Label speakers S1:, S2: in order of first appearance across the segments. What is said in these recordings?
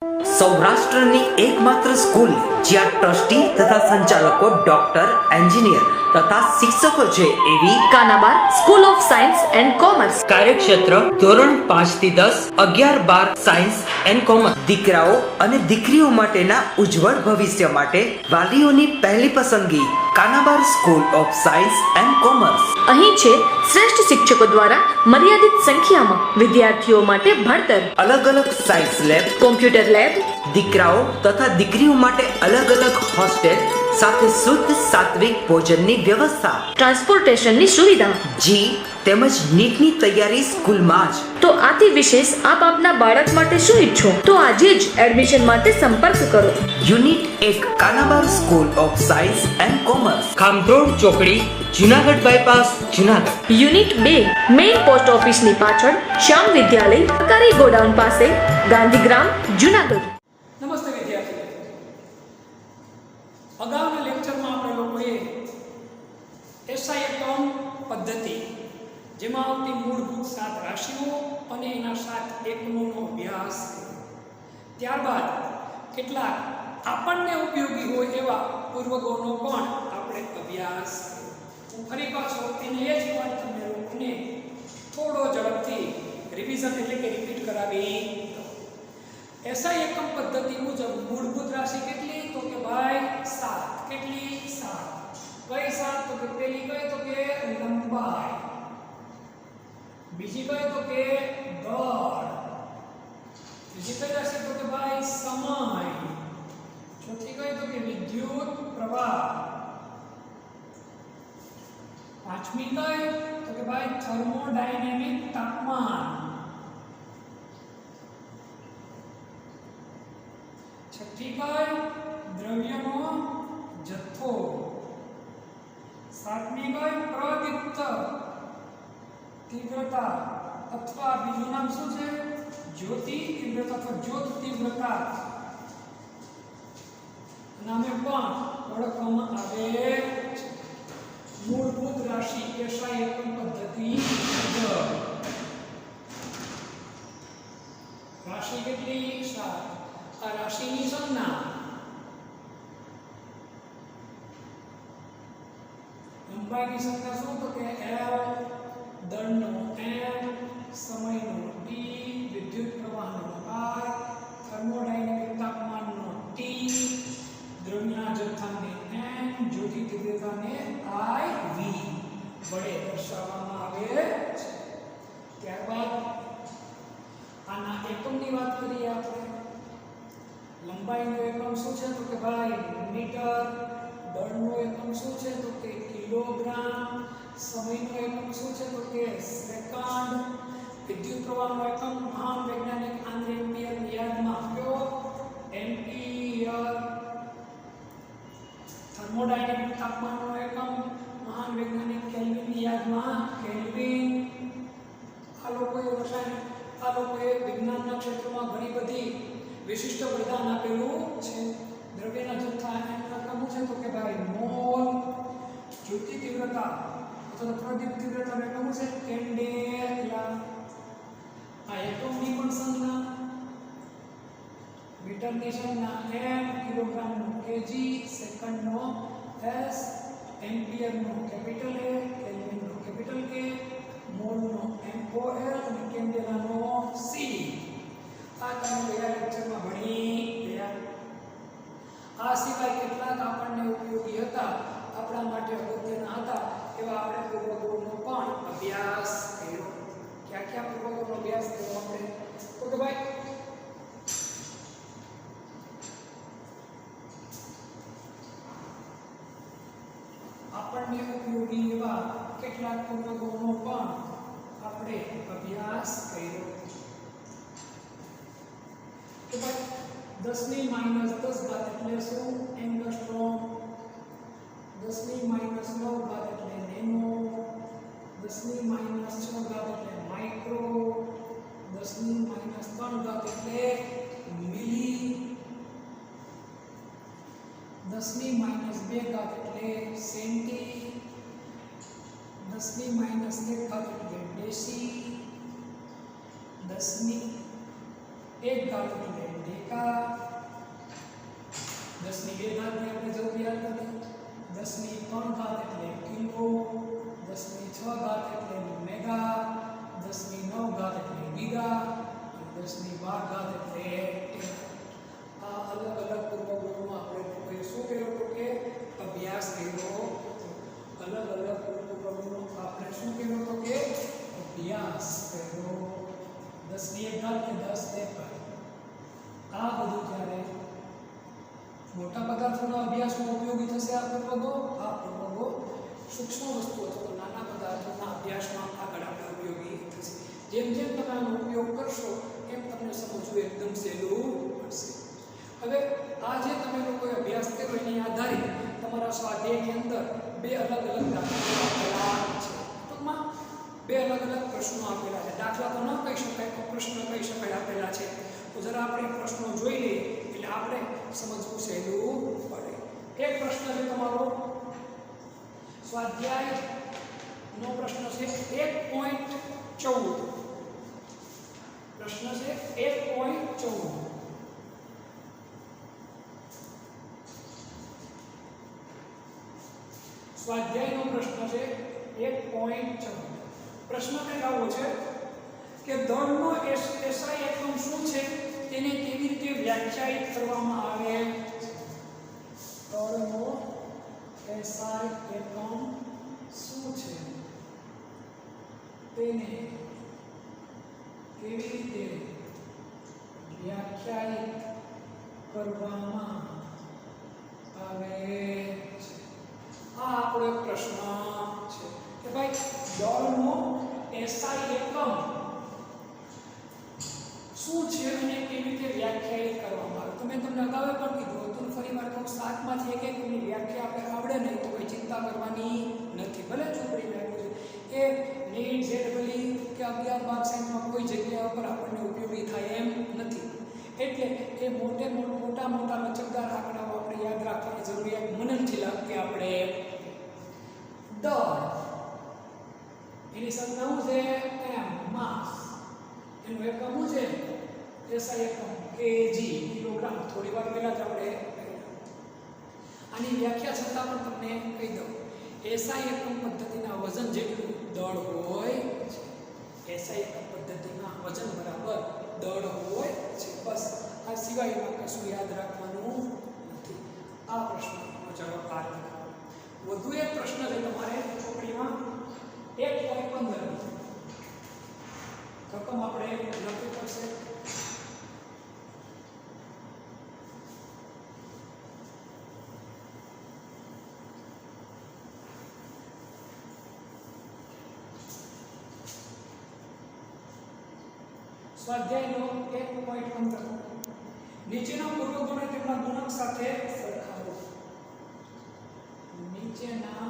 S1: સૌરાષ્ટ્રની એકમાત્ર સ્કૂલ જ્યાં ટ્રસ્ટી તથા સંચાલકો ડોક્ટર, એન્જિનિયર તથા શિક્ષકો છે એવી
S2: Kanabar school of science and commerce.
S1: કાર્યક્ષેત્ર ધોરણ 5 થી 10, 11, 12 સાયન્સ એન્ડ કોમર્સ. દીકરાઓ અને દીકરીઓ માટેના ઉજ્જવળ ભવિષ્ય માટે વાલીઓની પહેલી પસંદગી Kanabar school of science and commerce.
S2: અહીં છે શ્રેષ્ઠ શિક્ષકો દ્વારા મર્યાદિત સંખ્યામાં વિદ્યાર્થીઓ માટે ભણતર,
S1: અલગ અલગ સાયન્સ લેબ,
S2: કોમ્પ્યુટર લેબ,
S1: દીકરાઓ તથા દીકરીઓ માટે અલગ અલગ હોસ્ટેલ સાથે શુદ્ધ સાત્વિક ભોજનની વ્યવસ્થા,
S2: ટ્રાન્સપોર્ટેશનની સુવિધા.
S1: જી તેમજ નીટની તૈયારી સ્કૂલમાં જ.
S2: તો આથી વિશેષ આપ આપના બાળક માટે શું ઈચ્છો તો આજે જ એડમિશન માટે સંપર્ક કરો.
S1: Unit 1 Kanabar school of science and commerce, ખામરોડ ચોકડી, Junagadh bypass, Junagadh.
S2: Unit 2 main post ઓફિસની પાછળ શ્યામ વિદ્યાલય, સરકારી ગોડાઉન પાસે, ગાંધીગ્રામ, જુનાગઢ.
S3: નમસ્તે વિદ્યાર્થી મિત્રો. અગાઉના લેક્ચરમાં આપણે લોકોએ એસઆઈ પદ્ધતિ જેમાં આવતી મૂળભૂત 7 રાશિઓ અને એના 7 એકમોનો અભ્યાસ કર્યો. ત્યારબાદ કેટલાક આપણને ઉપયોગી હોય એવા પૂર્વગોનો પણ આપણે અભ્યાસ કર્યો. હું ફરી પાછો એને એ જ પણ તમને લોકોને થોડો ઝડપથી રિવિઝન એટલે કે રિપીટ કરાવી. એસઆઈ એકમ પદ્ધતિ મુજબ મૂળભૂત રાશિ કેટલી? તો કે ભાઈ 7. કેટલી? 7. કઈ 7? તો કે પહેલી કઈ? તો કે લંબાઈ. બીજી કઈ? તો કે દળ. ત્રીજી કઈ રાશિ? તો કે ભાઈ સમય. ચોથી કઈ? તો કે વિદ્યુત પ્રવાહ. પાંચમી કઈ? તો કે ભાઈ થર્મોડાયનેમિક તાપમાન. છઠ્ઠી કઈ? દ્રવ્યનો જથ્થો. સાતમી કઈ? પ્રદીપ્ત તીવ્રતા અથવા બીજું નામ શું છે? જ્યોતિ તીવ્રતા અથવા જ્યોત તીવ્રતા નામે પણ ઓળખવામાં આવે છે. મૂળભૂત રાશિ એસઆઈ એકમ પદ્ધતિ મુજબ રાશિ કેટલી? 7. આ રાશિની સંજ્ઞા લંબાઈની સંજ્ઞા શું? તો કે L, દળનો M, સમયનો T, વિદ્યુત પ્રવાહનો I, થર્મોડાયનેમિક તાપમાનનો T, દ્રવ્યના જથ્થાને N, જ્યોતિ તીવ્રતાને IV વડે દર્શાવવામાં આવે છે. ત્યારબાદ આના એકમની વાત કરીએ આપણે. લંબાઈનો એકમ શું છે? તો કે ભાઈ મીટર. દળનો એકમ શું છે? તો કે કિલોગ્રામ. સમયનો એકમ શું છે? તો કે સેકન્ડ. વિદ્યુત પ્રવાહનો એકમ મહાન વૈજ્ઞાનિક આંદ્રે એમ્પિયરની યાદમાં આપ્યો એમ્પિયર. થર્મોડાયનેમિક તાપમાનનો એકમ મહાન વૈજ્ઞાનિક કેલ્વિનની યાદમાં કેલ્વિન. આ લોકોએ વિજ્ઞાનના ક્ષેત્રમાં ઘણી બધી વિશિષ્ટ પ્રદાન આપેલું છે. દ્રવ્યના જથ્થા એનું એકમ છે? તો કે ભાઈ મોલ. જ્યોતિ તીવ્રતા અથવા પ્રદીપ્ત તીવ્રતા એકમ છે? કેન્ડેલા. આ એકમની પણ સંજ્ઞા મીટરની સંજ્ઞા M, કિલોગ્રામનો kg, સેકન્ડનો S, એમ્પિયરનો કેપિટલ A, કેલ્વિનનો કેપિટલ K, મોલનો MOL અને કેન્ડેલાનો C. આ તમે ગયા લેક્ચરમાં ભણી ગયા. આ સિવાય કેટલાક આપણને ઉપયોગી હતા, આપણા માટે અગત્યના હતા એવા આપણે પૂર્વગોનો પણ અભ્યાસ કર્યો. ક્યાં ક્યાં પૂર્વગોનો અભ્યાસ કર્યો આપણે? તો કે ભાઈ આપણને ઉપયોગી એવા કેટલાક પૂર્વગોનો પણ આપણે અભ્યાસ કર્યો. તો ભાઈ 10 ની -10 ઘાત એટલે શું? એંગસ્ટ્રોમ. 10 ની -9 ઘાત એટલે નેનો. 10 ની -6 ઘાત એટલે માઇક્રો. 10 ની -3 ઘાત એટલે મિલી. 10 ની -2 ઘાત એટલે સેન્ટી. 10 ની -1 ઘાત એટલે ડેસી. 10 ની એક ઘાત એટલે ડેકા, 10 ની 2 ઘાતની આપણે જરૂરિયાત નથી, 10 ની 3 ઘાત એટલે કિલો, 10 ની 6 ઘાત એટલે મેગા, 10 ની 9 ઘાત એટલે ગીગા, અને 10 ની 12 ઘાત એટલે ટેરા. આ અલગ અલગ પૂર્વગુણોમાં આપણે લોકોએ શું કર્યું હતું કે અભ્યાસ કર્યો. અલગ અલગ પૂર્વગુણો આપણે શું કર્યું હતું કે અભ્યાસ કર્યો. 10 ની 1 ઘાત કે 10 એકર. આ બધું જ્યારે મોટા પદાર્થોના અભ્યાસમાં ઉપયોગી થશે. આ પૂર્વગો સૂક્ષ્મ વસ્તુઓ અથવા નાના પદાર્થોના અભ્યાસમાં આગળ આપણે ઉપયોગી થશે. જેમ જેમ તમે આનો ઉપયોગ કરશો એમ તમને સમજવું એકદમ સહેલું પડશે. હવે આ જે તમે લોકોએ અભ્યાસ કર્યો એની આધારિત તમારા સ્વાધ્યાયની અંદર બે અલગ અલગ દાખલાઓ આપેલા છે. ટૂંકમાં બે અલગ અલગ પ્રશ્નો આપેલા છે. દાખલા તો ન કહી શકાય તો પ્રશ્ન કહી શકાય આપેલા છે. તો જરા આપણે પ્રશ્નો જોઈ લઈએ એટલે આપણે સમજવું સહેલું પડે. એક પ્રશ્ન છે તમારો સ્વાધ્યાયનો પ્રશ્ન છે 1.14. પ્રશ્ન છે 1.14. સ્વાધ્યાયનો પ્રશ્ન છે 1.14. પ્રશ્ન કંઈક આવો છે કે દળનો એસઆઈ એકમ શું છે તેને કેવી રીતે વ્યાખ્યાયિત કરવામાં આવે છે. દળનો એસઆઈ એકમ શું છે તેને કેવી રીતે વ્યાખ્યાયિત કરવામાં આવે છે. આ આપણો એક પ્રશ્ન છે કે ભાઈ દળનો એસઆઈ એકમ શું છે અને કેવી રીતે વ્યાખ્યાયિત કરવામાં આવે. તો મેં તમને અગાઉ પણ કીધું હતું, ફરીવાર કહું, 7 માંથી એક એકની વ્યાખ્યા આપણે આવડે નહીં તો કોઈ ચિંતા કરવાની નથી. ભલે ચોપડી લાગ્યું છે એ નીટ જેડબલી કે 11 12 સાયન્સમાં કોઈ જગ્યા ઉપર આપણને ઉપયોગી થાય એમ નથી. એટલે એ મોટા લચકદાર આંકડાઓ આપણે યાદ રાખવાની જરૂરિયાત મને નથી લાગતી. આપણે દળ એની સંજ્ઞા શું છે એમ, માસ. એનું એકમ શું છે એસઆઈ એકમ કેજી, કિલોગ્રામ. થોડી વાર પહેલા જ આપણે આની વ્યાખ્યા છતાં પણ તમને કહી દઉં. એસઆઈ એકમ પદ્ધતિના વજન જેટલું દળ હોય છે. એસઆઈ એકમ પદ્ધતિના વજન બરાબર દળ હોય છે. બસ આ સિવાયમાં કશું યાદ રાખવાનું નથી. આ પ્રશ્નનો જવાબ આ રીતે. વધુ એક પ્રશ્ન છે તમારે ચોપડીમાં 1.15. રકમ આપણે લખવી પડશે. સ્વાધ્યાયનો 1.15. નીચેના પૂર્વગુણો તેમના ગુણક સાથે સરખાવો. નીચેના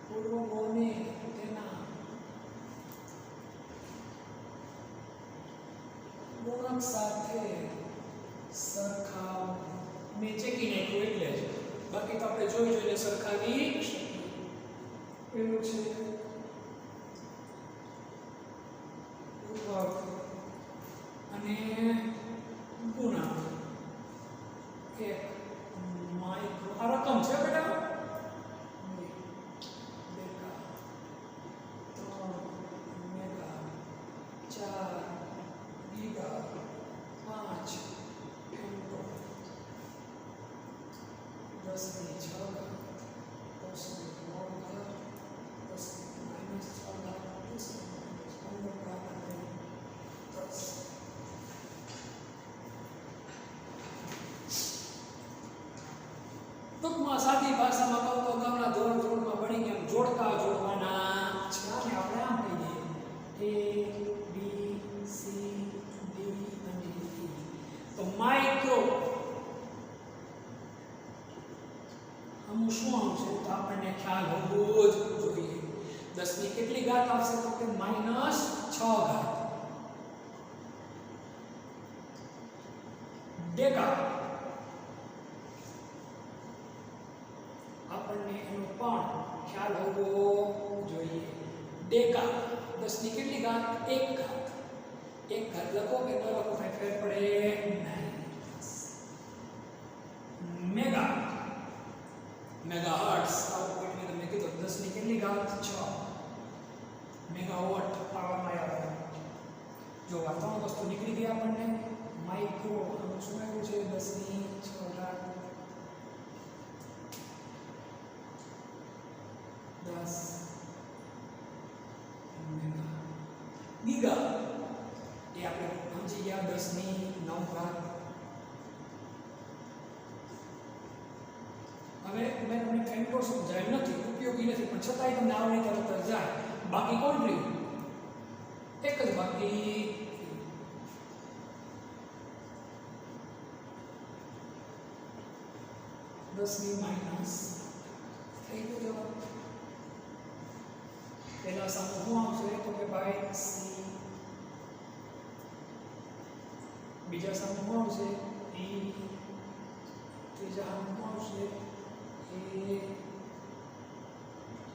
S3: પૂર્વગુણોને તેના ગુણક સાથે સરખાવો. મેં ચેકી નાખ્યું એટલે જ, બાકી તો આપણે જોઈને સરખાવી શકીએ. પેલું છે અને ગુણાંક. એક માઇક્રો, આ રકમ છે બેટા. 2 મેગા, 4 ગીગા, 5 ફેમ્ટો, 10 ની 6 ઘાત, 10 ની 9 ઘાત, 10 ની -6 ઘાત, 10 ની -15 ઘાત અને 10. ટૂંકમાં સાદી ભાષામાં કહું તો ગામના ધોરણમાં ભણી ગયા જોડકા જોડવાના છે. આને આપણે આમ કહીએ A B C D અને E. તો માઇક્રો આનું શું આવશે તો આપણને ખ્યાલ હોવો જ જોઈએ. 10 ની કેટલી ઘાત આવશે તો કે -6 ઘાત. ડેકા આપણને એનો પણ ખ્યાલ હોવો જોઈએ. ડેકા 10 ની કેટલી ઘાત 1 ઘાત. એક ઘાત લખો કે ન લખો કઈ ફેર પડે નહીં. મેગા મેગાહર્ટ્ઝ આ પોઈન્ટ મેં તમને કીધું 10 ની કેટલી ઘાત 6 મેગાવોટ પાવરમાં આવે. જો આ ત્રણ વસ્તુ નીકળી ગઈ આપણને. માઇક્રો આનું શું આવ્યું છે 10 ની 6 ઘાત 10 મેગા. ગીગા એ આપણે સમજી ગયા 10 ની 9 ઘાત. હવે મેં તમને ફેક્ટર સમજાવ્યું નથી, ઉપયોગી નથી, પણ છતાંય તમને આવડી તરત જ જાય. બાકી કોણ રહ્યું? એક જ બાકી. 10 ની માઇનસ થઈ ગયો જવાબ. પહેલા સામે શું આવશે તો કે ભાઈ સી. બીજા સામે શું આવશે ઈ. ત્રીજા સામે શું આવશે એ.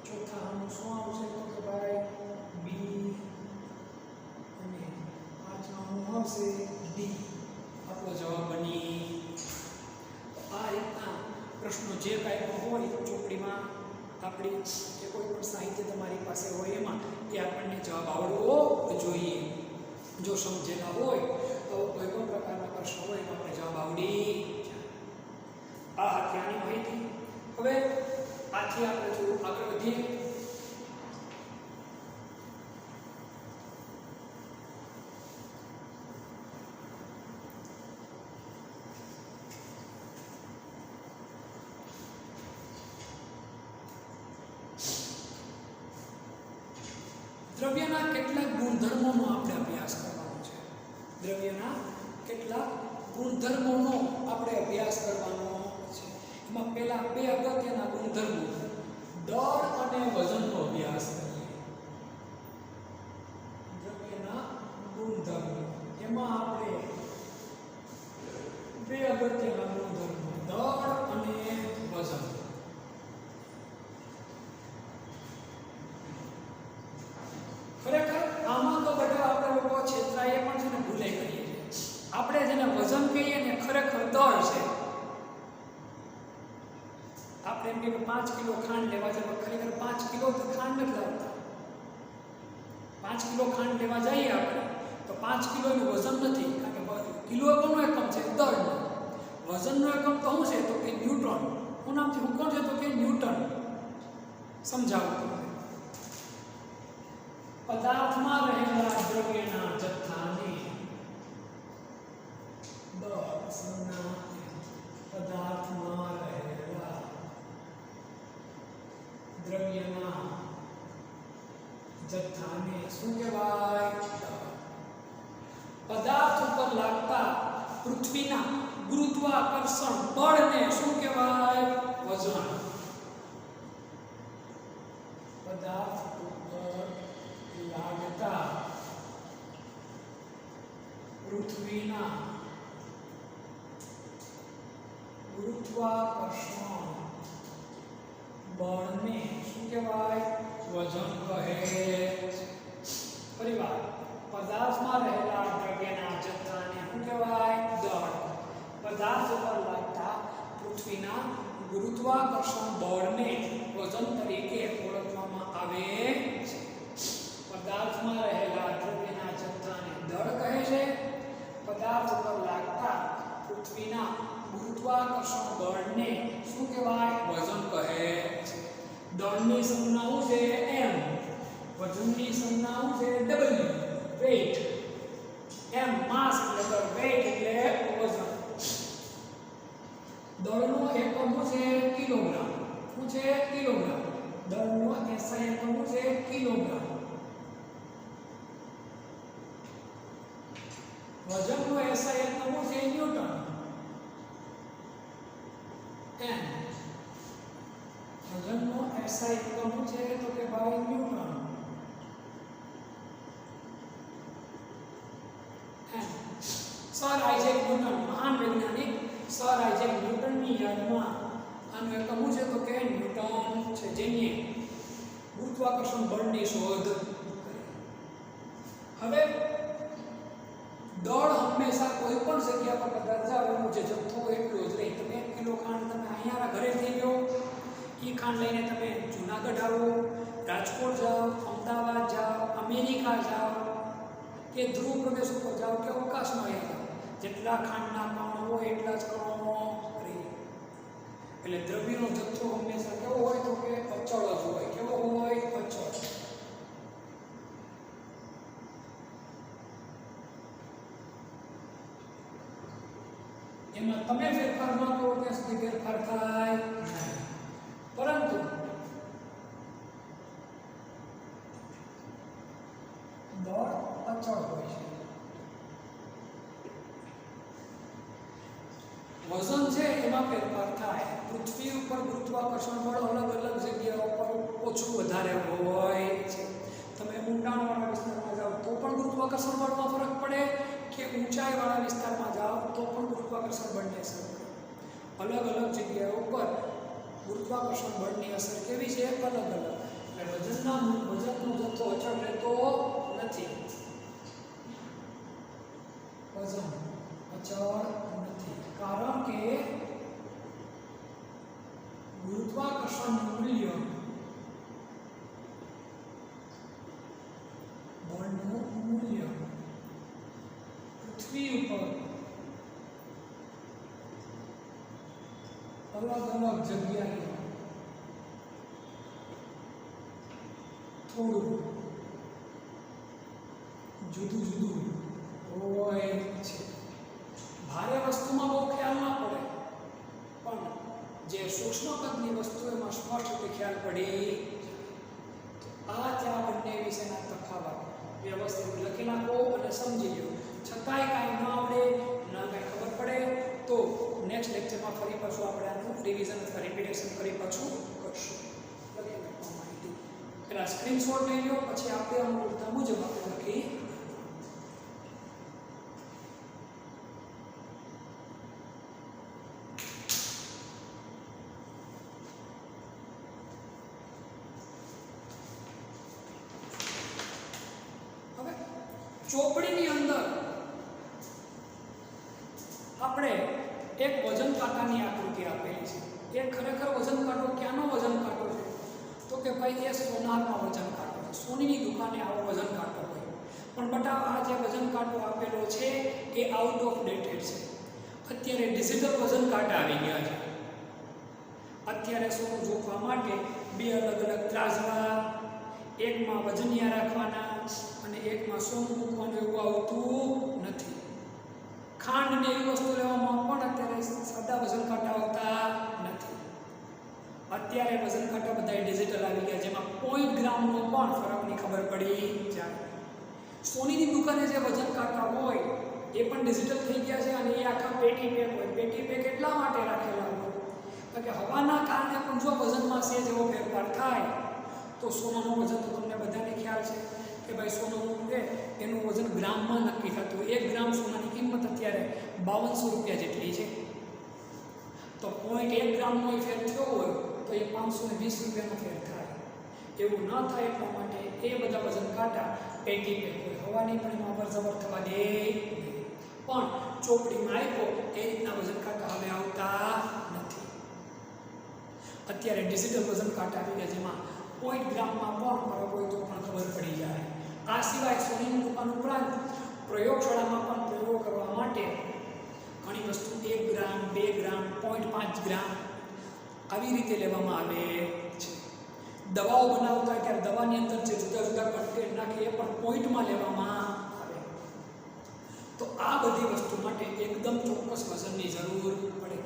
S3: ચોથા સામે શું આવશે તો કે ભાઈ બી. અને પાંચમા સામે આવશે ડી. આપણો જવાબ બની. આ રીતના પ્રશ્નો જે કાંઈ હોય ચોપડીમાં આપણી કે કોઈ પણ સાહિત્ય તમારી પાસે હોય એમાં એ આપણને જવાબ આવડવો જોઈએ. જો સમજેલા હોય તો કોઈ પણ પ્રકારના પ્રશ્ન હોય એમાં આપણે જવાબ આવડી જાય. આ ત્યાંની માહિતી. હવે આથી આપણે થોડું આગળ વધીએ. દ્રવ્યના કેટલાક ગુણધર્મોનો આપણે અભ્યાસ કરવાનો છે. દ્રવ્યના કેટલાક ગુણધર્મોનો આપણે અભ્યાસ કરવાનો છે. એમાં પહેલા બે અગત્યના ગુણધર્મો દળ અને વજનનો અભ્યાસ કરીએ. દ્રવ્યના ગુણધર્મો એમાં આપણે બે અગત્યના ગુણધર્મો દળ અને વજન. ખરેખર આમાં તો બધા આપણે લોકો છેતરાઈએ પણ છે ને ભૂલે કરીએ છીએ. આપણે જેને વજન કહીએ ને ખરેખર દળ છે. આપણે એમ કે 5 કિલો ખાંડ લેવા જાય, ખરેખર 5 કિલો તો ખાંડ નથી લાવતા. 5 કિલો ખાંડ લેવા જઈએ આપણે તો 5 કિલો એનું વજન નથી, કારણ કે કિલો કોનો એકમ છે દળનો. વજનનો એકમ તો શું છે તો કે ન્યૂટન. હું નામથી હું કોણ છે તો કે ન્યૂટન. સમજાવું તમને. પદાર્થમાં રહેલા દ્રવ્યના જથ્થાને દળ સંજ્ઞા. પદાર્થમાં રહેલા દ્રવ્યના જથ્થાને શું કહેવાય? પદાર્થ ઉપર લાગતા પૃથ્વીના ગુરુત્વાકર્ષણ બળને શું કહેવાય? વજન. પદાર્થ ઉપર લાગતા પૃથ્વીના ગુરુત્વાકર્ષણ બળને શું કહેવાય? વજન કહે. ફરીવાર પદાર્થમાં રહેલા દ્રવ્યના જથ્થાને શું કહેવાય? દળ. પદાર્થ ઉપર લાગતા પૃથ્વીના ગુરુત્વાકર્ષણ બળને વજન તરીકે ઓળખવામાં આવે છે. પદાર્થમાં રહેલા દ્રવ્યના જથ્થાને દળ કહે છે. પદાર્થ પર લાગતા પૃથ્વીના ગુરુત્વાકર્ષણ બળને શું કહેવાય? વજન કહે છે. દળની સંજ્ઞા છે m, વજનની સંજ્ઞા છે w, વેઇટ. m માસ એટલે વેઇટ એટલે વજન. દળનો એકમ છે કિલોગ્રામ. શું છે? કિલોગ્રામ. દળનો SI એકમ છે કિલોગ્રામ. વજનનો SI એકમ છે ન્યૂટન. વજનનો SI એકમ છે તો કે ભાઈ ન્યૂટન. સર આઇઝેક ન્યૂટન, મહાન વૈજ્ઞાનિક સર આઇઝેક ન્યૂટનની યાદમાં આનું એકમ છે તો કે ન્યૂટન છે, જેને ગુરુત્વાકર્ષણ બળની શોધ કરી. હવે દળ હંમેશા કોઈ પણ જગ્યા પર કદાચ જાઓ એનો જે જથ્થો એટલો જ રહે. તમે 1 કિલો ખાંડ તમે અહીંયા ઘરેથી લો, એ ખાંડ લઈને તમે જુનાગઢ આવો, રાજકોટ જાઓ, અમદાવાદ જાઓ, અમેરિકા જાઓ કે ધ્રુવ પ્રદેશ ઉપર જાઓ કે અવકાશમાં જાઓ, જેટલા ખાંડના કણો હોય એટલા જ કણો રહે. એટલે દ્રવ્યનો જથ્થો હંમેશા કેવો હોય તો કે અચળ જ હોય. કેવો હોય? અચળ. એમાં તમે ફેરફાર ન કરો ત્યાં સુધી ફેરફાર થાય નહીં. પરંતુ દળ અચળ હોય છે. વજન છે એમાં ફેરફાર થાય. પૃથ્વી ઉપર ગુરુત્વાકર્ષણ બળ અલગ અલગ જગ્યાઓ પર ઓછું વધારે હોય છે. તમે ઊંડાણવાળા વિસ્તારમાં જાઓ તો પણ ગુરુત્વાકર્ષણ બળમાં ફરક પડે, કે ઊંચાઈવાળા વિસ્તારમાં જાઓ તો પણ ગુરુત્વાકર્ષણ બળની અસર પડે. અલગ અલગ જગ્યાઓ પર ગુરુત્વાકર્ષણ બળની અસર કેવી છે? અલગ અલગ. એટલે વજનનો જથ્થો અચળ રહેતો નથી. વજન અચળ નથી કારણ કે ગુરુત્વાકર્ષણનું મૂલ્ય બળનું મૂલ્ય પૃથ્વી ઉપર અલગ અલગ જગ્યાએ થોડું જુદું જુદું હોય છે. ભારે વસ્તુમાં બહુ ખ્યાલ ના પડે, પણ જે સૂક્ષ્મ કદની વસ્તુ એમાં સ્પષ્ટ રીતે ખ્યાલ પડી. આ ત્યાં બંને વિશેના તફાવત વ્યવસ્થિત લખી નાખો અને સમજી લો. છતાંય કાંઈ ન આવડે, ના કાંઈ ખબર પડે તો નેક્સ્ટ લેક્ચરમાં ફરી પાછું આપણે આનું રિવિઝન અથવા રિપીટેશન કરી પાછું કરશું. લખી નાખો માહિતી. પેલા સ્ક્રીનશોટ લઈ લો, પછી આપણે અનુકૂળતા મુજબ આપણે લખી. ચોપડીની અંદર આપણે એક વજન કાંટાની આકૃતિ આપેલી છે. એ ખરેખર વજન કાંટો ક્યાંનો વજન કાંટો છે? તો કે ભાઈ એ સોનારનો વજન કાંટો છે. સોનીની દુકાને આવો વજન કાંટો હોય. પણ બટા આ જે વજન કાંટો આપેલો છે એ આઉટ ઓફ ડેટેડ છે. અત્યારે ડિજિટલ વજન કાંટા આવી ગયા છે. અત્યારે સોનું જોખવા માટે 2 અલગ અલગ ત્રાસવા, એકમાં વજનિયા રાખવાના અને એકમાં સોનું મૂકવાનું એવું આવતું નથી. ખાંડ ને એવી વસ્તુ લેવામાં પણ અત્યારે સાદા વજન કાંટા આવતા નથી. અત્યારે વજન કાંટા બધા ડિજિટલ આવી ગયા, જેમાં 0.5 ગ્રામનો પણ ફરકની ખબર પડી જાય. સોનીની દુકાને જે વજન કાંટા હોય એ પણ ડિજિટલ થઈ ગયા છે અને એ આખા પેટી પેક હોય. પેટી પેક એટલા માટે રાખેલા હોય કારણ કે હવાના કારણે પણ જો વજનમાં છે જેવો ફેરફાર થાય તો સોનાનું વજન તો તમને બધાને ખ્યાલ છે કે ભાઈ સોનું છે એનું વજન ગ્રામમાં નક્કી થતું હોય. 1 ગ્રામ સોનાની કિંમત અત્યારે 5200 રૂપિયા જેટલી છે. તો 0.1 ગ્રામનો ફેર થયો હોય તો એ 520 રૂપિયાનો ફેર થાય. એવું ન થાય એટલા માટે એ બધા વજન કાંટા પેટી પેક હોય. હવાની પણ એમાં અવરજવર થવા દે નહીં. પણ ચોપડીમાં આપ્યો એ રીતના વજન કાંટા હવે આવતા નથી. અત્યારે ડિજિટલ વજન કાંટા આવી ગયા જેમાં 0.5 ગ્રામમાં પણ ફરક હોય તો પણ ખબર પડી જાય. આ સિવાય સોનીની દુકાન ઉપરાંત પ્રયોગશાળામાં પણ પ્રયોગો કરવા માટે ઘણી વસ્તુ 1 ગ્રામ, 2 ગ્રામ, 0.5 ગ્રામ આવી રીતે લેવામાં આવે છે. દવાઓ બનાવતા હોય ત્યારે દવાની અંદર જે જુદા જુદા કન્ટેન્ટ નાખે એ પણ પોઈન્ટમાં લેવામાં આવે. તો આ બધી વસ્તુ માટે એકદમ ચોક્કસ વજનની જરૂર પડે.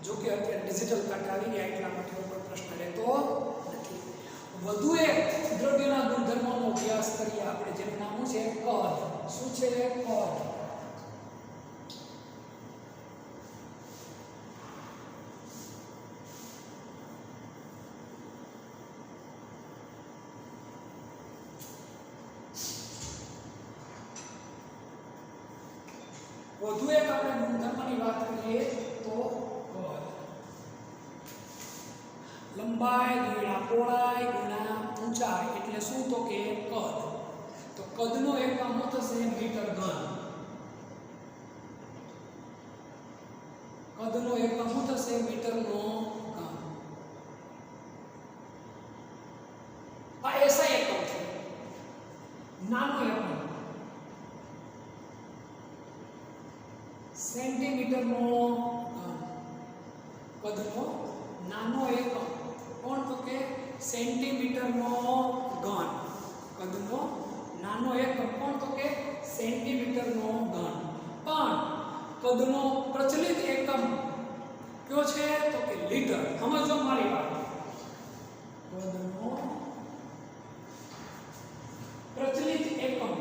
S3: જો કે અત્યારે ડિજિટલ કાંટા આવી ગયા એટલા માટે કોઈ પ્રશ્ન રહેતો નથી. વધુ એક દ્રવ્યના ગુણધર્મોનો અભ્યાસ કરીએ આપણે, જેનું નામ છે કદ. શું છે? કદ. વધુ એક આપણે ગુણધર્મની વાત કરીએ તો કદ. લંબાઈ ગુણ્યા પહોળાઈ ગુણ્યા ઊંચાઈ એટલે શું? તો કે કદ. તો કદનો એકમ થશે મીટર ઘન. સેન્ટીમીટરનો ઘન. કદનો નાનો એકમ કોણ? તો કે સેન્ટીમીટરનો ઘન. કદનો નાનો એકમ કોણ? તો કે સેન્ટીમીટરનો ઘન. પણ કદનો પ્રચલિત એકમ કયો છે? તો કે લીટર. સમજો મારી વાત. કદનો પ્રચલિત એકમ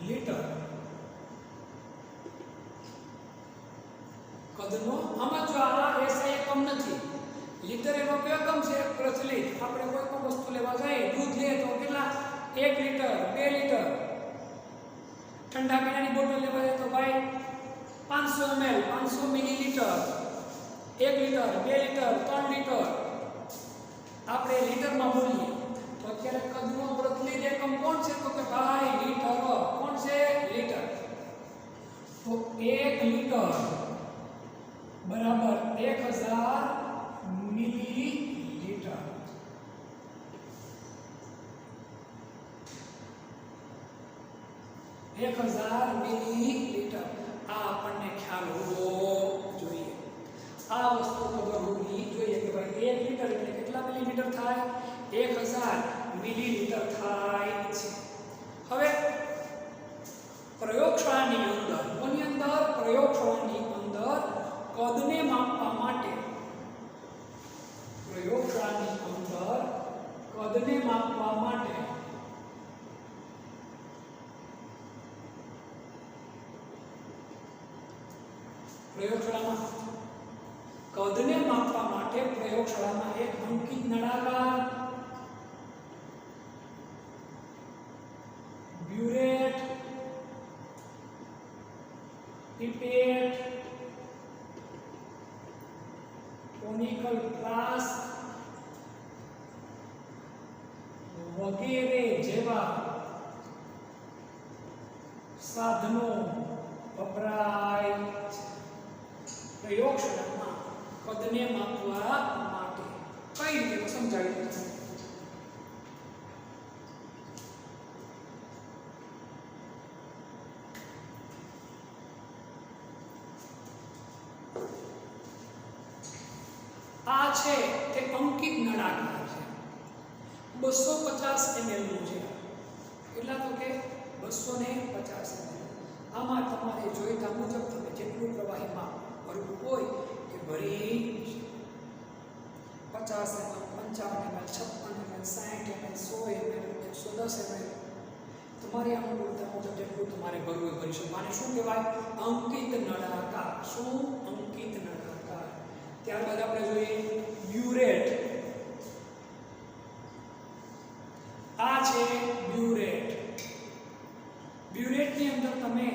S3: લીટર. કદનો આમાં જો આ એસઆઈ એકમ નથી. લીટર એનો કયો એકમ છે? પ્રચલિત. આપણે કોઈ પણ વસ્તુ લેવા જઈએ, દૂધ લઈએ તો કેટલા? 1 લીટર, 2 લીટર. ઠંડા પીણાની બોટલ લેવા જઈએ તો ભાઈ 500 ml, 500 millilitre, 1 litre, 2 litre, 3 litre. આપણે લીટરમાં બોલીએ તો અત્યારે કદનો પ્રચલિત એકમ કોણ છે? તો કે ભાઈ લીટર. કોણ છે? લીટર. તો 1 લીટર બરાબર 1000 મિલીલીટર. એક 1000 મિલીલીટર. આ આપણને ખ્યાલ હોવો જોઈએ. આ વસ્તુ ખબર હોવી જોઈએ કે ભાઈ 1 લીટર એટલે કેટલા મિલીલીટર થાય? 1000 મિલીલીટર થાય છે. હવે પ્રયોગશાળાની અંદર પ્રયોગશાળાની અંદર કદને માપવા માટે પ્રયોગશાળામાં એક અંકિત નળાકાર બ્યુરેટ, પિપેટ, કોનિકલ ફ્લાસ્ક વગેરે જેવા સાધનો વપરાય છે પ્રયોગશાળામાં કદને માપવા માટે. કઈ રીતે સમજાવી દઉં. આ છે તે અંકિત નળાકાર છે. 250 ml નું છે. કેટલા? તો કે 250 ml. આમાં તમારે જોઈતા મુજબ તમે જેટલું પ્રવાહીમાં ભરવું હોય એ ભરી 50 ml, 55 ml, 56 ml, 60 ml, 100 ml, 110 ml તમારી અનુકૂળતા મુજબ જેટલું તમારે ભરવું હોય ભરી શકો. આને શું કહેવાય? અંકિત નળાકાર. શું? અંકિત નળાકાર. ત્યારબાદ આપણે જોઈએ બ્યુરેટ. આ છે બ્યુરેટ. બ્યુરેટની અંદર તમે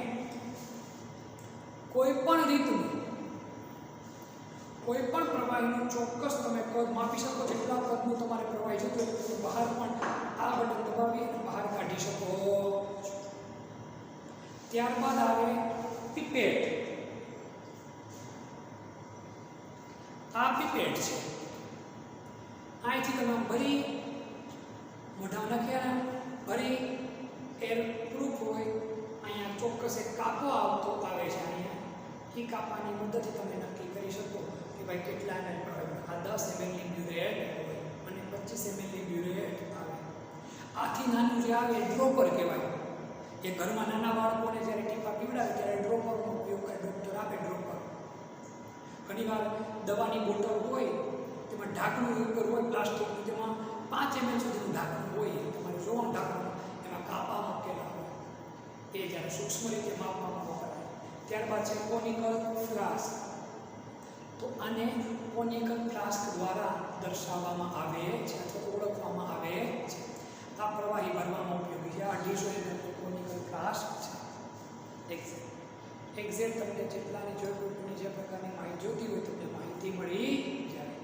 S3: કોઈ પણ રીતનું કોઈ પણ પ્રવાહીનું ચોક્કસ તમે કદ માપી શકો. જેટલા કદનું તમારે પ્રવાહી જતું હોય તો બહાર પણ આ બટન દબાવી અને બહાર કાઢી શકો. ત્યારબાદ આવે પિપેટ. આ પિપેટ છે. અહીંથી તમે ભરી મોઢા નાખ્યા ભરી એર પ્રૂફ હોય. અહીંયા ચોક્કસ એક કાપો આવતો આવે છે. અહીંયા એ કાપાની મદદથી તમે નક્કી કરી શકો કે ભાઈ કેટલા ml પ્રવાહી. આ 10 ml ની બ્યુરેટ હોય અને 25 ml ની બ્યુરેટ આવે. આથી નાનું જે આવે ડ્રોપર કહેવાય. એ ઘરમાં નાના બાળકોને જ્યારે ટીપા પીવડાવે ત્યારે ડ્રોપરનો ઉપયોગ કરે. ડૉક્ટર આપે ડ્રોપર. ઘણીવાર દવાની બોટલ હોય તેમાં ઢાંકણું ઉપર હોય પ્લાસ્ટિકનું, તેમાં 5 ml સુધીનું ઢાંકણું હોય. તમારે જોવાનું ઢાંકણું એમાં કાપા મૂકેલા હોય. એ જ્યારે સૂક્ષ્મ રીતે માપવામાં વપરાય. ત્યારબાદ છે કોનિકલ ફ્લાસ્ક. તો આને કોનિકલ ફ્લાસ્ક દ્વારા દર્શાવવામાં આવે છે અથવા તો ઓળખવામાં આવે છે. આ પ્રવાહી ભરવામાં ઉપયોગી છે. 250 ml કોનિકલ ફ્લાસ્ક છે. એક્ઝેક્ટ તમને જેટલાની જરૂર હોય જે પ્રકારની માહિતી જોતી હોય તમને માહિતી મળી જાય.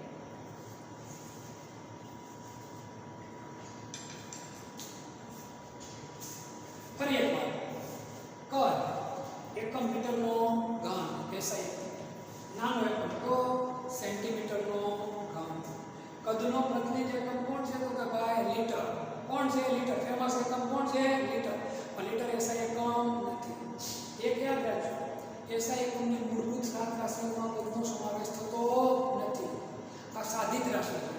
S3: ફરી એકવાર કદ એકમ મીટરનો ઘન એસઆઈ. નાનો એકમ તો સેન્ટીમીટરનો ઘન. કદનો પ્રતિનિધિ એકમ કોણ? કોણ છે? લીટર. ફેમસ એકમ કોણ છે? લીટર. પણ લીટર એસઆઈ એકમ નથી. એક યાદ રાખજો, એસઆઈ એકમની મૂળભૂત 7 રાશિઓમાં પદનો સમાવેશ થતો નથી. આ સાધિત રાશિ છે.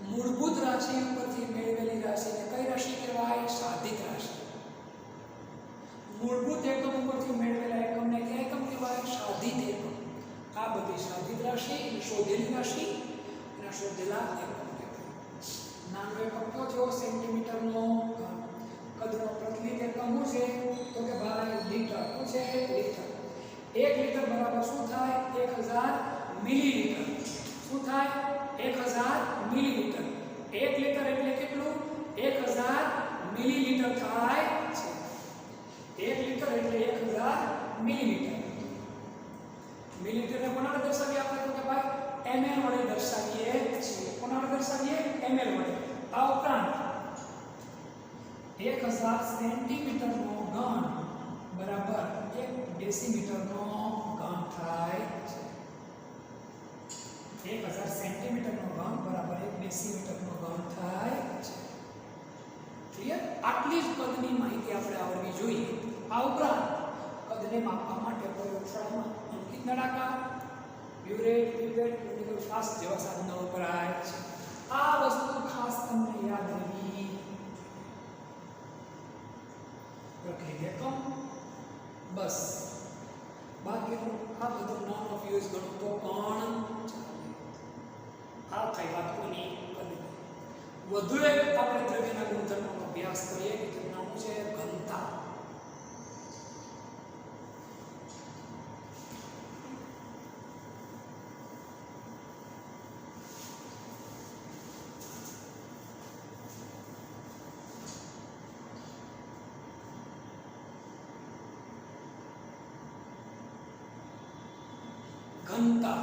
S3: મૂળભૂત રાશિ ઉપરથી મેળવેલી રાશિને કઈ રાશિ કહેવાય? સાધિત રાશિ. મૂળભૂત એકમ ઉપરથી મેળવેલા એકમને કયા એકમ કહેવાય? સાધિત એકમ. આ બધી સાધિત રાશિ, શોધેલી રાશિ અને શોધેલા એકમ કહેવાય. નાનો એકમ કયો થયો? સેન્ટીમીટરનો ઘન. કદનો પ્રચલિત એકમ શું છે? તો કે ભાઈ લીટર. શું છે? લીટર. 1 લીટર બરાબર શું થાય? 1000 મિલીલીટર. શું થાય? 1000 મિલીલીટર. 1 લીટર એટલે કેટલું? 1000 મિલીલીટર થાય છે. 1 લીટર એટલે 1000 મિલીલીટર. મિલીલીટરને કોના વડે દર્શાવીએ આપણે? તો કે ભાઈ ml વડે દર્શાવીએ છીએ. કોના વડે દર્શાવીએ? ml વડે. આ ઉપરાંત 1000 સેન્ટીમીટરનો ઘન બરાબર 1 ડેસીમીટરનો ઘન થાય છે. 1000 સેન્ટીમીટરનો ઘન બરાબર 1 ડેસીમીટરનો ઘન થાય છે. ક્લિયર? આટલી જ કદની માહિતી આપણે આવડવી જોઈએ. આ ઉપરાંત કદને માપવા માટે પ્રયોગશાળામાં અંકિત નળાકાર, બ્યુરેટ, પીપેટ, ક્રિટિકલ ફ્લાસ્ક જેવા સાધનો વપરાય છે. આ વસ્તુ ખાસ તમને યાદ રહેવી. પ્રક્રિયા એકમ બસ. બાકીનું આ બધું નોન ઓફ યુઝ ગણો તો પણ ચાલે. આ થઈ વાત કોની? કદની. વધુ એક આપણે દ્રવ્યના ગુણધર્મોનો અભ્યાસ કરીએ કે તેનું નામ છે ઘનતા. ઘનતા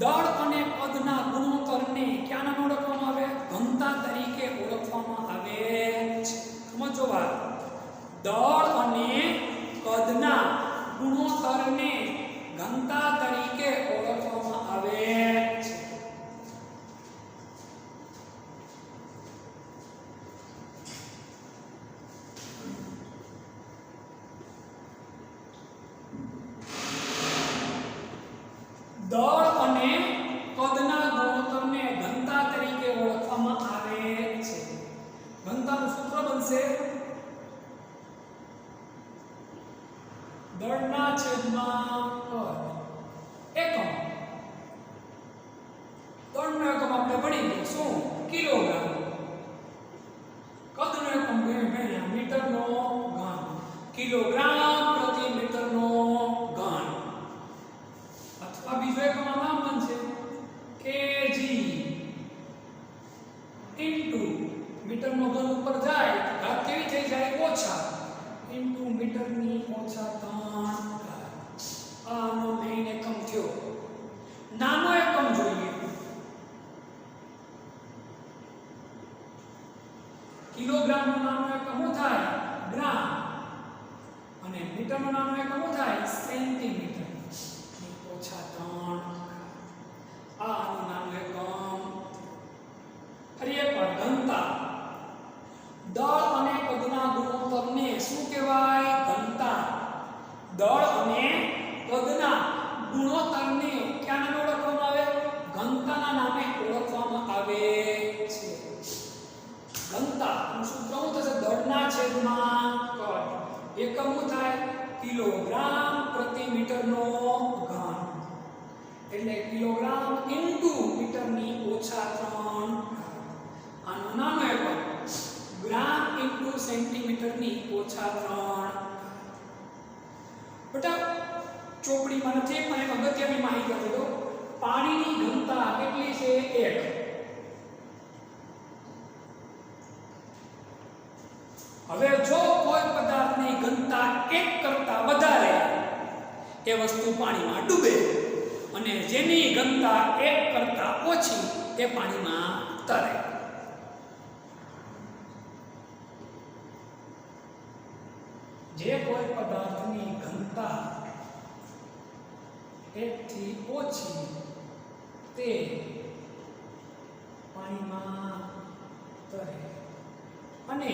S3: દળ અને પદના ગુણોત્તરને ક્યાં નામ ઓળખવામાં આવે? ઘનતા તરીકે ઓળખવામાં આવે છે. સમજો વાત. દળ અને પદના ગુણોત્તરને ઘનતા તરીકે ઓળખવામાં આવે છે. દળ અને પદના ગુણોત્તરને ઘનતા તરીકે ઓળખવામાં આવે છે. ઘનતાનું સૂત્ર બનશે દળના છેદમાં પદ. એકમ. દળનો એકમ આપણે ભણી ગયા. શું? કિલોગ્રામ. કદનો એકમ ગણ્યા મીટરનો ઘન. કિલોગ્રામ પ્રતિ મીટરનો ઘન. અથવા બીજો એકમ નામ બનશે કેજી ઇન્ટુ મીટરનો ઘન ઉપર જાય તો ઘાત કેવી થઈ જાય? ઓછા ઇન્ટુ મીટરની ઓછા 3 આનો મેઇન એકમ થયો. નાનો એકમ જોઈએ. કિલોગ્રામનો નાનો એકમ શું થાય? ગ્રામ. અને મીટરનો નાનો એકમ શું થાય? સેન્ટીમીટર. ઓછા 3 આનું નામ એકમ. ફરી એકવાર ઘનતા. દળ અને પદના ગુણોત્તરને શું કહેવાય? ઘનતા. દળ અને પદના ગુણોત્તરને ક્યાં નામે ઓળખવામાં આવે? ઘનતાના નામે ઓળખવામાં આવે છે. ઘનતાનું સૂત્ર શું થશે? દળના છેદમાં કદ. એકમ શું થાય? કિલોગ્રામ પ્રતિ મીટરનો ઘન. એટલે કિલોગ્રામ ઇન્ટુ મીટરની ઓછા 3. આનો નાનો એકમ ગ્રામ ઇન્ટુ સેન્ટીમીટરની ઓછા 3. બેટા ચોપડીમાં નથી પણ એક અગત્યની માહિતી આપી દો. પાણીની ઘનતા કેટલી છે? 1. હવે જો કોઈ પદાર્થની ઘનતા 1 કરતા વધારે એ વસ્તુ પાણીમાં ડૂબે અને જેની ઘનતા 1 કરતા ઓછી એ પાણીમાં તરે. જે કોઈ પદાર્થની ઘનતા 1 થી ઓછી તે પાણીમાં તરે અને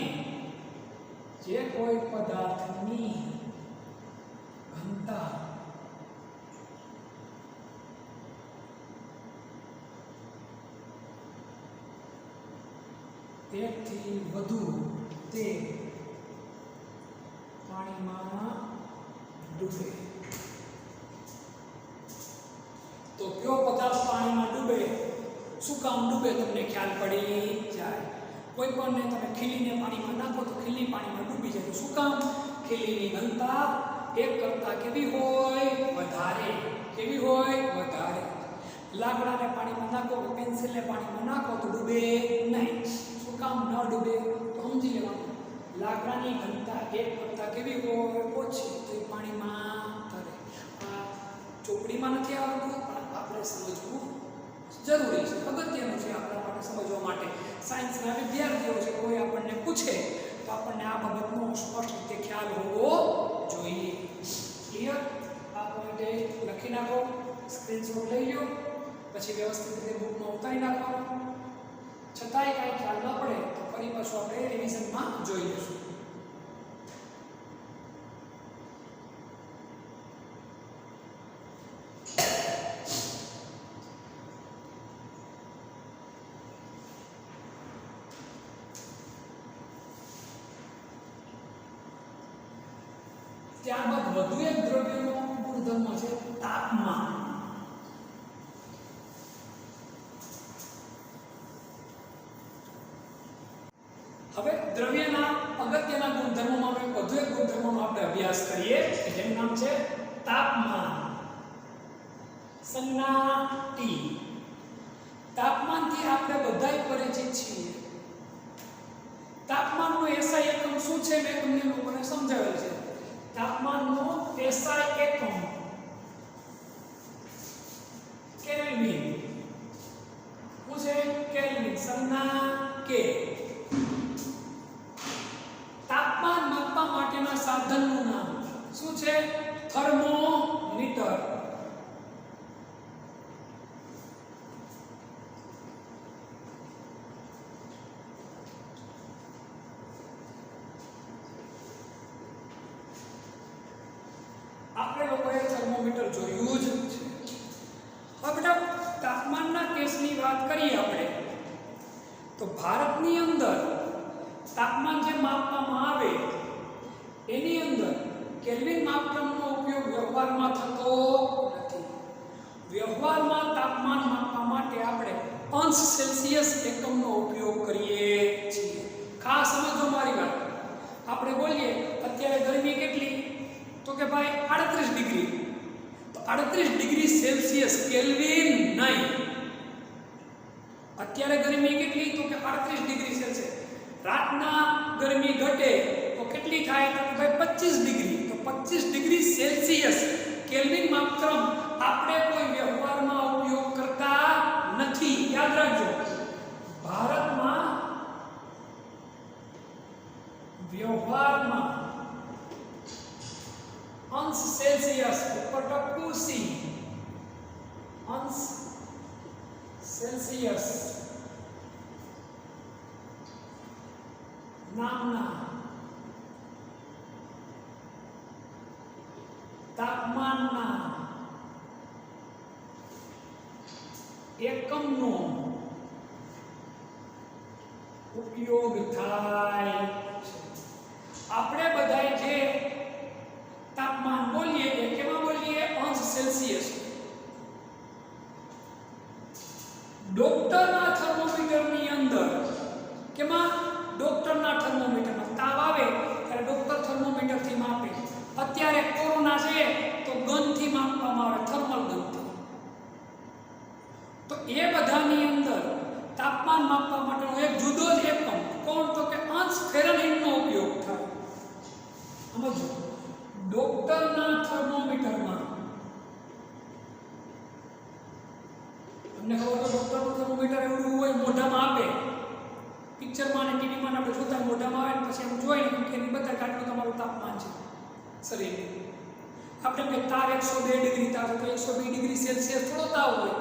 S3: જે કોઈ પદાર્થની ઘનતા એકથી વધુ તે પાણીમાં ડૂબે. તો કયો પદાર્થ પાણીમાં ડૂબે, શું કામ ડૂબે તમને ખ્યાલ પડી જાય. કોઈ પણને તમે ખીલીને પાણીમાં નાખો તો ખીલી પાણીમાં ડૂબી જાય. તો શું કામ? ખીલીની ઘનતા એક કરતાં કેવી હોય? વધારે. કેવી હોય? વધારે. લાકડાને પાણીમાં નાખો કે પેન્સિલને પાણીમાં નાખો તો ડૂબે નહીં. શું કામ ન ડૂબે? તો સમજી લેવાનું. લાકડાની ઘનતા એક કરતાં કેવી હોય? ઓછી. તો એ પાણીમાં તરે. આ ચોપડીમાં નથી આવતું પણ આપણે સમજવું જરૂરી છે, અગત્યનું છે આપણા માટે સમજવા માટે. સાયન્સના વિદ્યાર્થીઓ છે, કોઈ આપણને પૂછે તો આપણને આ બાબતનો સ્પષ્ટ રીતે ખ્યાલ હોવો જોઈએ. ક્લિયર? આ પોઈન્ટે લખી નાખો, સ્ક્રીનશોટ લઈ લો, પછી વ્યવસ્થિત રીતે બુકમાં ઉતારી નાખવાનો. છતાંય કાંઈ ખ્યાલ ન પડે તો ફરી પાછું આપણે રિવિઝનમાં જોઈ લઈશું. ત્યારબાદ વધુ એક દ્રવ્યનો ગુણધર્મ છે તાપમાન. હવે દ્રવ્યના અગત્યના ગુણધર્મોમાં વધુ એક ગુણધર્મનો આપણે અભ્યાસ કરીએ જેનું નામ છે તાપમાન. સંજ્ઞા ટી. તાપમાનથી આપણે બધાય પરિચિત છીએ. તાપમાનનો એસઆઈ એકમ શું છે મેં તમને લોકોને સમજાવેલ છે. તાપમાનનો એસઆઈ એકમ કેલ્વિન. શું છે? કેલ્વિન. સંજ્ઞા કે. તાપમાન માપવા માટેના સાધનનું નામ શું છે? થર્મોમીટર. આપણે લોકોએ થર્મોમીટર જોયું જ છે. હવે બેટા તાપમાનના કેસની વાત કરીએ આપણે તો ભારતની અંદર તાપમાન જે માપવામાં આવે એની અંદર કેલ્વિન માપક્રમનો ઉપયોગ વ્યવહારમાં થતો નથી. વ્યવહારમાં તાપમાન માપવા માટે આપણે અંશ સેલ્સિયસ એકમનો ઉપયોગ કરીએ છીએ. ખાસ સમજો મારી વાત. આપણે બોલીએ અત્યારે ગરમી કેટલી, તો કે ભાઈ 38 ડિગ્રી. તો 38 ડિગ્રી સેલ્સિયસ, કેલ્વિન નહીં. અત્યારે ગરમી કેટલી, તો કે 38 ડિગ્રી સેલ્સિયસ. રાતના ગરમી ઘટે તો કેટલી થાય, તો કે ભાઈ 25 ડિગ્રી. તો 25 ડિગ્રી સેલ્સિયસ કેલ્વિન માપક્રમ આપણે કોઈ વ્યવહારમાં ઉપયોગ કરતા નથી. યાદ રાખજો, ભારતમાં વ્યવહારમાં અંશ સેલ્સિયસ ઉપર ટપકું સી, અંશ સેલ્સિયસ નામના તાપમાનના એકમનો ઉપયોગ થાય છે. આપણે બધાય જે તાપમાન બોલીએ એ કેમાં બોલીએ? અંશ સેલ્સિયસ. ડોક્ટરના થર્મોમીટરની અંદર કેમાં? ડોક્ટરના થર્મોમીટરમાં તાવ આવે ત્યારે ડોક્ટર થર્મોમીટરથી માપે. અત્યારે કોરોના છે તો ગનથી માપવામાં આવે, થર્મલ ગનથી. તો એ બધાની અંદર તાપમાન માપવા માટેનો એક જુદો જ એકમ કોણ? તો કે અંશ ફેરનહીટનો ઉપયોગ થાય. સમજો, ડોક્ટરના થર્મોમીટરમાં તમને ખબર તો ડોક્ટરનું થર્મોમીટર એવું હોય મોઢામાં આપે. પિક્ચરમાં અને ટીવીમાં આપણે જોતા મોઢામાં આવે ને પછી એમ જોઈને કે એની બધા કાટલું તમારું તાપમાન છે શરીરનું. આપણે કે તાવ 102 ડિગ્રી તાવ તો 102 ડિગ્રી સેલ્સિયસ થોડો તાવ હોય.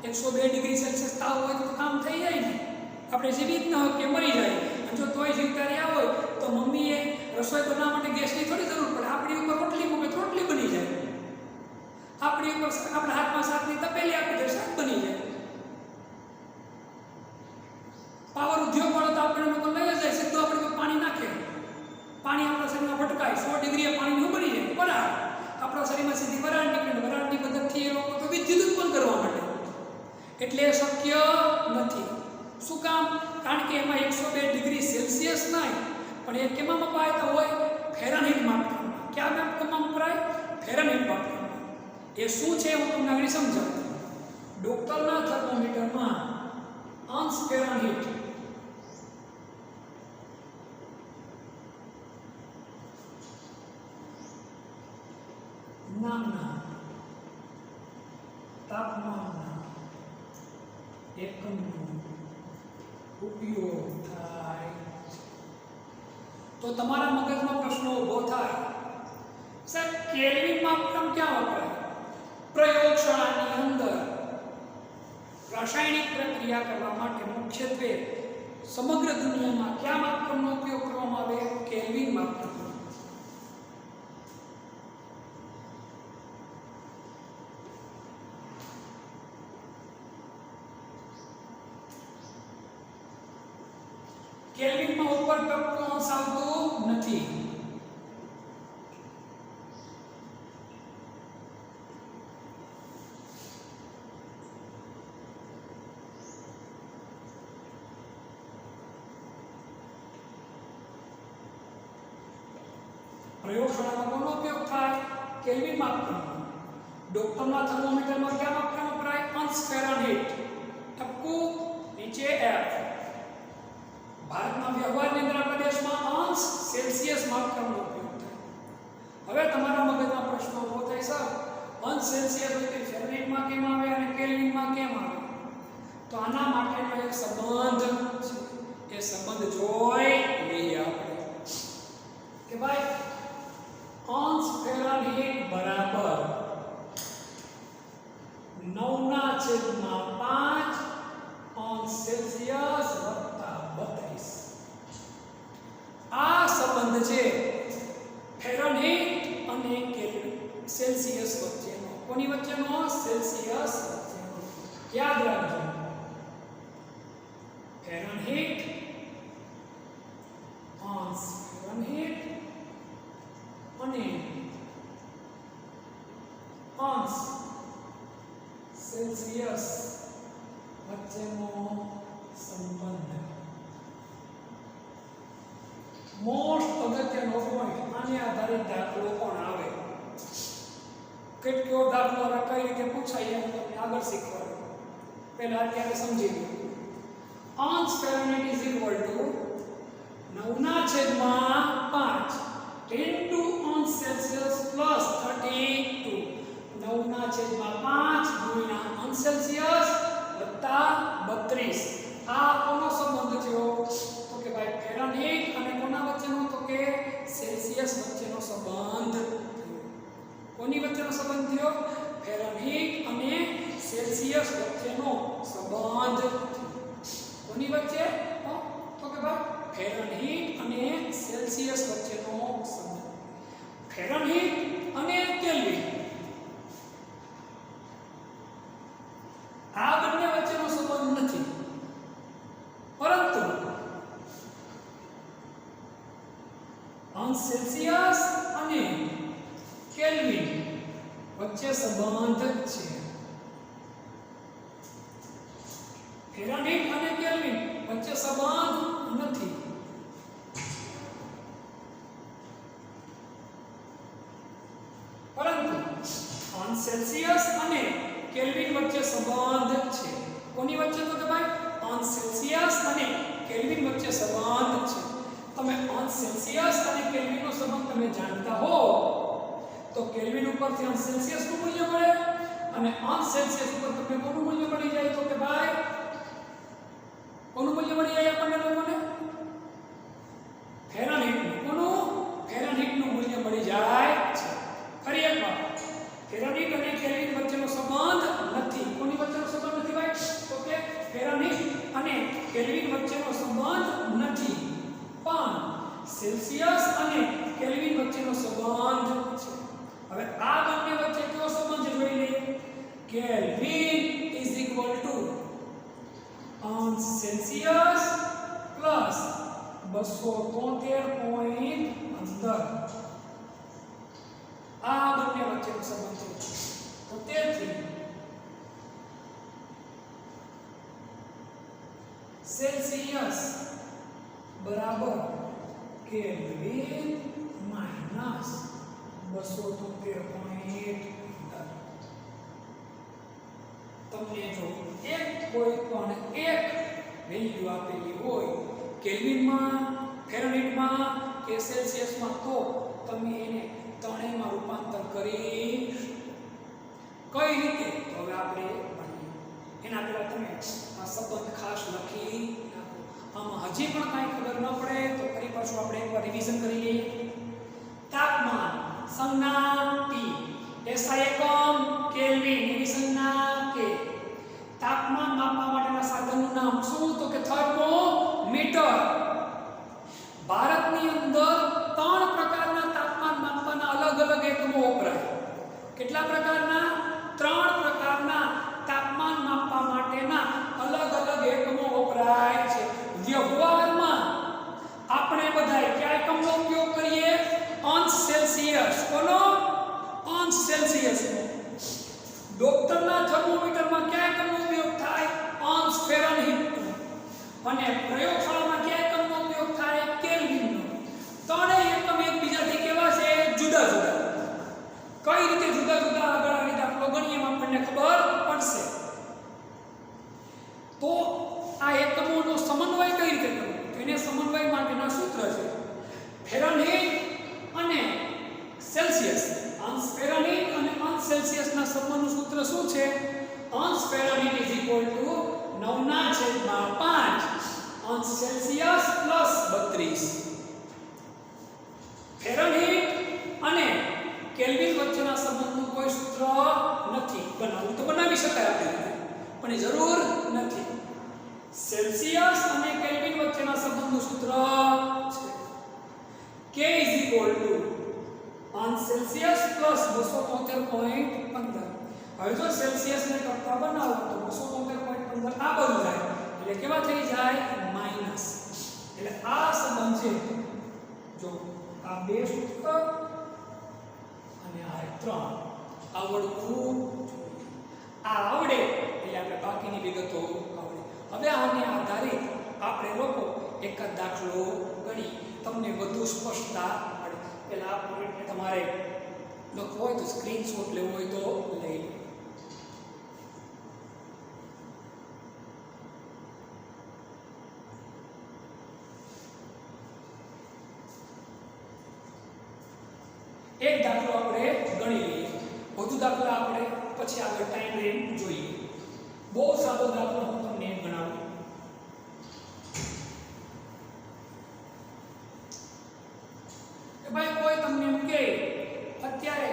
S3: 102 ડિગ્રી સેલ્સિયસ તાવ હોય તો કામ થઈ જાય ને. આપણે જીવિત ન હોય કે મરી જાય. અને જો તોય જીવતા રહ્યા હોય તો મમ્મીએ રસોઈ બનાવવા માટે ગેસની થોડી જરૂર પડે. આપણી ઉપર રોટલી મૂકે તો રોટલી બની જાય. આપણી ઉપર આપણા હાથમાં શાકની તપેલી આપી દે, શાક બની જાય. પાવર ઉદ્યોગ વાળો તો આપણે લોકો લઈ જાય, સીધું આપણે ઉપર પાણી નાખે, પાણી આપણા શરીરમાં ભટકાય, 100 ડિગ્રીએ પાણી બની જાય, વરાળ આપણા શરીરમાં સીધી વરાળ નીકળે. વરાળની મદદથી એ લોકો તો વિદ્યુત ઉત્પન્ન કરવા માટે, એટલે શક્ય નથી. શું કામ? કારણ કે એમાં 102 ડિગ્રી સેલ્સિયસ નહીં, પણ એ કેમાં વપરાતા હોય? ફેરનહીટ માપદંડમાં. ક્યાં માપદંડમાં વપરાય? ફેરનહીટ માપદંડમાં. એ શું છે હું તમને આગળ સમજાવું. ડોક્ટરના થર્મોમીટરમાં અંશ ફેરનહીટ નામના તાપમાનના એકમનો ઉપયોગ થાય. તો તમારા મગજમાં પ્રશ્ન ઊભો થાય, સાહેબ કેલ્વિન માપદંડ ક્યાં વપરાય? પ્રયોગશાળાની અંદર રાસાયણિક પ્રક્રિયા કરવા માટે મુખ્યત્વે સમગ્ર દુનિયામાં કયા માપદંડનો ઉપયોગ કરવામાં આવે? કેલ્વિન માપદંડ. કેલ્વિનમાં ઉપર ટપકો અંશ આવતો નથી. પ્રયોગશાળામાં કોનો ઉપયોગ થાય? કેલ્વિન માપદંડ. ડોક્ટરના થર્મોમીટરમાં કયા માપદંડ વપરાય? અંશ ફેરનહીટ. ટપકું નીચે F. ભારતના વ્યવહારની અંદર આપણા દેશમાં અંશ સેલ્સિયસ માપદંડનો ઉપયોગ થાય. હવે તમારા મગજમાં પ્રશ્ન ઊભો થાય, સર અંશ સેલ્સિયસ હોય તો ફેરનહીટમાં કેમ આવે અને કેલ્વિનમાં કેમ આવે? તો આના માટેનો એક સંબંધ છે. એ સંબંધ જોઈ લઈએ આપણે કે ભાઈ અંશ ફેરનહીટ બરાબર 9/5 અંશ સેલ્સિયસ વત્તા 32. આ સંબંધ છે ફેરનહીટ અને કેલ્વિન સેલ્સિયસ વચ્ચેનો. કોની વચ્ચેનો? સેલ્સિયસ વચ્ચેનો. યાદ રાખજો, ફેરનહીટ અંશ ફેરનહીટ અને અંશ સેલ્સિયસ વચ્ચેનો સંબંધ. મોસ્ટ અગત્યનો પોઈન્ટ. આને આધારિત દાખલો પણ આવે. કેટલો દાખલો આવે, કઈ રીતે પૂછાય એમ તમને આગળ શીખવાડું. પહેલા અત્યારે સમજી લો. અંશ Fahrenheit is equal to 9/5 into અંશ સેલ્સિયસ પ્લસ 32. 9/5 ગુણ્યા અંશ સેલ્સિયસ વત્તા 32. આ કોનો સંબંધ થયો? તો કે ભાઈ ફેરનહીટ અને કોના વચ્ચેનો? તો કે સેલ્સિયસ વચ્ચેનો સંબંધ થયો. કોની વચ્ચેનો સંબંધ થયો? ફેરનહીટ અને સેલ્સિયસ વચ્ચેનો સંબંધ થયો. કોની વચ્ચે? તો કે ભાઈ ફેરનહીટ અને સેલ્સિયસ વચ્ચેનો સંબંધ. ફેરનહીટ અને કેલ્વિન, આ બંને વચ્ચેનો સંબંધ નથી, પરંતુ અંશ સેલ્સિયસ અને કેલ્વિન વચ્ચે સંબંધ છે. ફેરનહીટ અને કેલ્વિન વચ્ચે સંબંધ નથી. પરંતુ અંશ સેલ્સિયસ અને કેલ્વિન વચ્ચે સંબંધ છે. કોની વચ્ચે? તો કે ભાઈ અંશ સેલ્સિયસ અને કેલ્વિન વચ્ચે સંબંધ છે. તમે અંશ સેલ્સિયસ અને કેલ્વિનનો સંબંધ તમે જાણતા હો તો કેલ્વિન ઉપરથી અંશ સેલ્સિયસનું મૂલ્ય મળે અને અંશ સેલ્સિયસ ઉપર તમને કોનું મૂલ્ય મળી જાય? તો કે ભાઈ કોનું મૂલ્ય મળી જાય આપણને લોકોને? ફેરનહીટનું. કોનું? ફેરનહીટનું મૂલ્ય મળી જાય છે. ફરી એક વાર, ફેરનહીટ અને કેલ્વિન વચ્ચેનો સંબંધ નથી. કોની વચ્ચેનો સંબંધ નથી ભાઈ? તો કે ફેરનહીટ અને કેલ્વિન વચ્ચે સેલ્સિયસ અને કેલ્વિન વચ્ચેનો સંબંધ છે. હવે આ બંને વચ્ચે કયો સંબંધ જોઈ લઈએ. કેલ્વિન ઇઝ ઇક્વલ ટુ અંશ સેલ્સિયસ પ્લસ 273.15. આ બંને વચ્ચેનો સંબંધ છે. તો તેથી સેલ્સિયસ બરાબર કેલ્વિન માઇનસ 273.15. તમને જો એક કોઈ પણ એક વેલ્યુ આપેલી હોય કેલ્વિનમાં, ફેરનહીટમાં કે સેલ્સિયસમાં, તો તમે એને ત્રણેયમાં રૂપાંતર કરી કઈ રીતે, તો હવે આપણે એના પહેલા તમે આ સંબંધ ખાસ લખી નાખો. આમાં હજી પણ કાંઈ ખબર ન પડે તો ફરી પાછું આપણે એકવાર રિવિઝન કરી લઈએ. તાપમાન સંજ્ઞા T, SI એકમ કેલ્વિન, એની સંજ્ઞા K. તાપમાન માપવા માટેના સાધનનું નામ શું, તો કે થર્મોમીટર. ભારતની અંદર 3 પ્રકારના તાપમાન માપવાના અલગ અલગ એકમો વપરાય. કેટલા પ્રકારના? 3 પ્રકારના તાપમાન માપવા માટેના અલગ અલગ એકમો વપરાય છે. વ્યવહારમાં આપણે બધાય કયા એકમનો ઉપયોગ કરીએ? અંશ સેલ્સિયસ. કોનો? અંશ સેલ્સિયસનો. ડોક્ટરના થર્મોમીટરમાં કયા એકમનો ઉપયોગ થાય? અંશ ફેરનહીટનો. અને પ્રયોગશાળામાં કયા એકમનો ઉપયોગ થાય? કેલ્વિનનો. ત્રણેય એકમ એકબીજાથી કેવા છે? જુદા જુદા. કઈ રીતે જુદા જુદા? આગળ આવી દાખલો ગણીએ એમાં આપણને ખબર પડશે. તો આ એકમોનો સમન્વય કઈ રીતે કરવો? એને સમન્વય માટેના સૂત્ર છે. ફેરનહીટ અને સેલ્સિયસ, અંશ ફેરનહીટ અને અંશ સેલ્સિયસના સંબંધનું સૂત્ર શું છે? અંશ ફેરનહીટ ઇઝ ઇક્વલ ટુ 9/5 અંશ સેલ્સિયસ પ્લસ 32. ફેરનહીટ અને કેલ્વિન વચ્ચેના સંબંધનું કોઈ સૂત્ર નથી. બનાવવું તો બનાવી શકાય આપણે, પણ એ જરૂર નથી. સેલ્સિયસ અને કેલ્વિન વચ્ચેના સંબંધનું સૂત્ર છે K ઇઝ ઇક્વલ ટુ અંશ સેલ્સિયસ પ્લસ 273.15. હવે જો સેલ્સિયસને કરતા બનાવો તો 273.15 આ બધું જાય એટલે કેવા થઈ જાય? માઈનસ. એટલે આ સંબંધ છે. જો આ બે સૂત્ર અને આ 3 આવડવું આ આવડે એટલે આપણે બાકીની વિગતો આવડે. હવે આને આધારિત આપણે લોકો એક જ દાખલો ગણી તમને વધુ સ્પષ્ટતા મળે. પહેલા આ પોઈન્ટને તમારે લખવો હોય તો સ્ક્રીનશોટ લેવો હોય તો લઈ લો. એક દાખલો આપણે ગણી લઈએ. વધુ દાખલા આપણે પછી આગળ ટાઈમ રેન જોઈએ. બહુ સાદો દાખલો હું તમને ગણાવું. કે ભાઈ કોઈ તમને એમ કહે અત્યારે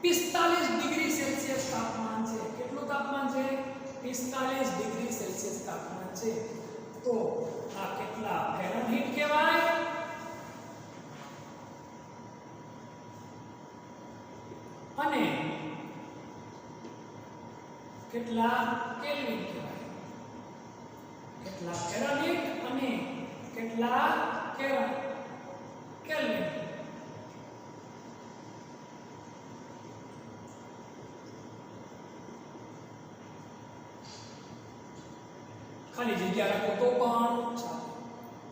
S3: 45 ડિગ્રી સેલ્સિયસ તાપમાન છે. કેટલું તાપમાન છે? 45 ડિગ્રી સેલ્સિયસ તાપમાન છે. તો આ કેટલા ફેરનહીટ કહેવાય અને કેટલા કેલ્વિન કહેવાય? કેટલા ફેરનહીટ અને કેટલા કેલ્વિન? ખાલી જગ્યા રાખો તો પણ ચાલે.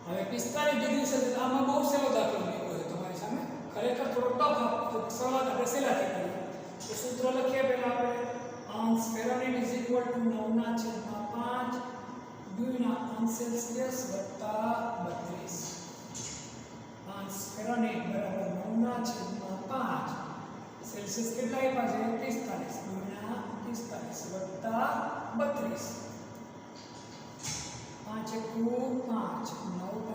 S3: હવે 45 ડિગ્રી સેલ્સિયસ આમાં બહુ સહેલો દાખલો મૂક્યો છે તમારી સામે. ખરેખર થોડો ટફ શરૂઆત આપણે સહેલાથી કરીએ. તો સૂત્ર લખીએ પહેલા આપણે. અંશ ફેરનહીટ ઇઝ ઇક્વલ ટુ 9/5 ગુણ્યા અંશ સેલ્સિયસ વત્તા 32. અંશ ફેરનહીટ બરાબર 9/5 સેલ્સિયસ કેટલા આપ્યા છે? 45 ગુણ્યા 45 વત્તા 32. 5 × 5 9 ×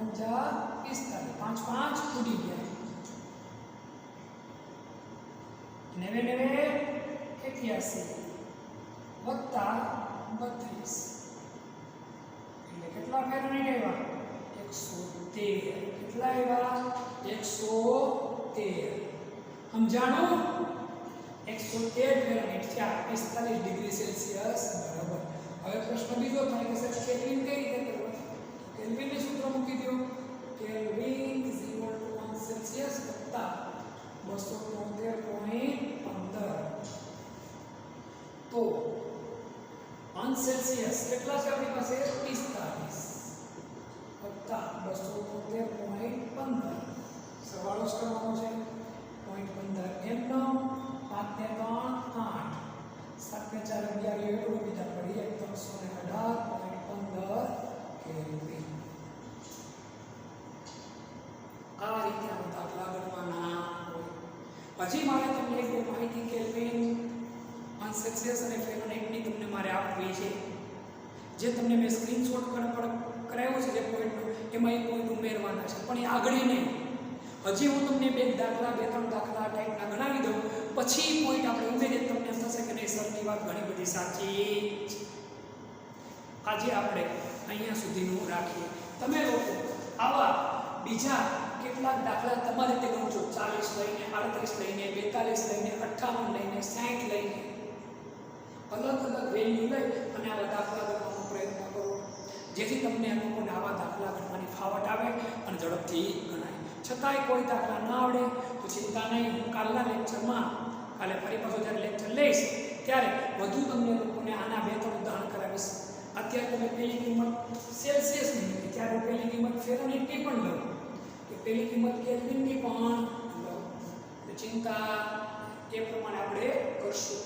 S3: 45 5 5 ઉડી ગયા. 99 81 વત્તા 32. 5 × 5 = 45 45 × 5 = 45 × 5 = 180. કેટલા ફેરનહીટ આવ્યા 113 કેટલા આવ્યા 113 સમજાણું 113 ફેરનહીટ છે 45 ડિગ્રી સેલ્સિયસ બરાબર હવે પ્રશ્ન બીજો થાય કે સર કેલ્વિન કઈ રીતે કરવું કેલ્વિન ને સૂત્ર મૂકી દો kelvin is equal to 1 Celsius વત્તા 273.15 તો 1 સેલ્સિયસ કેટલા છે આપણી પાસે 45 વત્તા 273.15 સરવાળો જ કરવાનો છે 0.15 એમનો 5 ને 3 8 7 ને 4 11 એટલું બીજા પડી 318.15 કેલ્વિન આ રીતે આ દાખલા ગણવાના હોય પછી મારે તમને એક માહિતી કેલ્વિન 1 સેલ્સિયસ અને ફેરનહીટની તમને મારે આપવી છે જે તમને મેં સ્ક્રીનશોટ કરાવ્યો છે જે પોઈન્ટનો એમાં એક પોઈન્ટ ઉમેરવાના છે પણ એ આગળ નહીં હજી હું તમને બે ત્રણ દાખલા ટાઈપના ગણાવી દઉં પછી પોઈન્ટ આપણે ઉમેરીએ તમને એમ થશે કે નહીં સરની વાત ઘણી બધી સાચી છે આજે આપણે અહીંયા સુધીનું રાખીએ તમે લોકો આવા બીજા કેટલાક દાખલા તમારે તે ગણજો 40 લઈને 38 લઈને 42 લઈને 58 લઈને 60 લઈને અલગ વેલ્યુ લઈ અને આવા દાખલા ગણવાનો પ્રયત્ન કરો જેથી તમને લોકોને આવા દાખલા ગણવાની ફાવટ આવે અને ઝડપથી ગણાય છતાંય કોઈ દાખલા ના આવડે તો ચિંતા નહીં હું કાલના લેક્ચરમાં કાલે ફરી પાછો જ્યારે લેક્ચર લઈશ ત્યારે વધુ તમને લોકોને આના 2-3 ઉદાહરણ કરાવીશ અત્યારે તમે પહેલી કિંમત સેલ્સિયસની મૂકી ત્યારે પહેલી કિંમત ફેરનહીટની પણ લો કે પહેલી કિંમત કેલ્વિનની પણ લો ચિંતા એ પ્રમાણે આપણે કરશું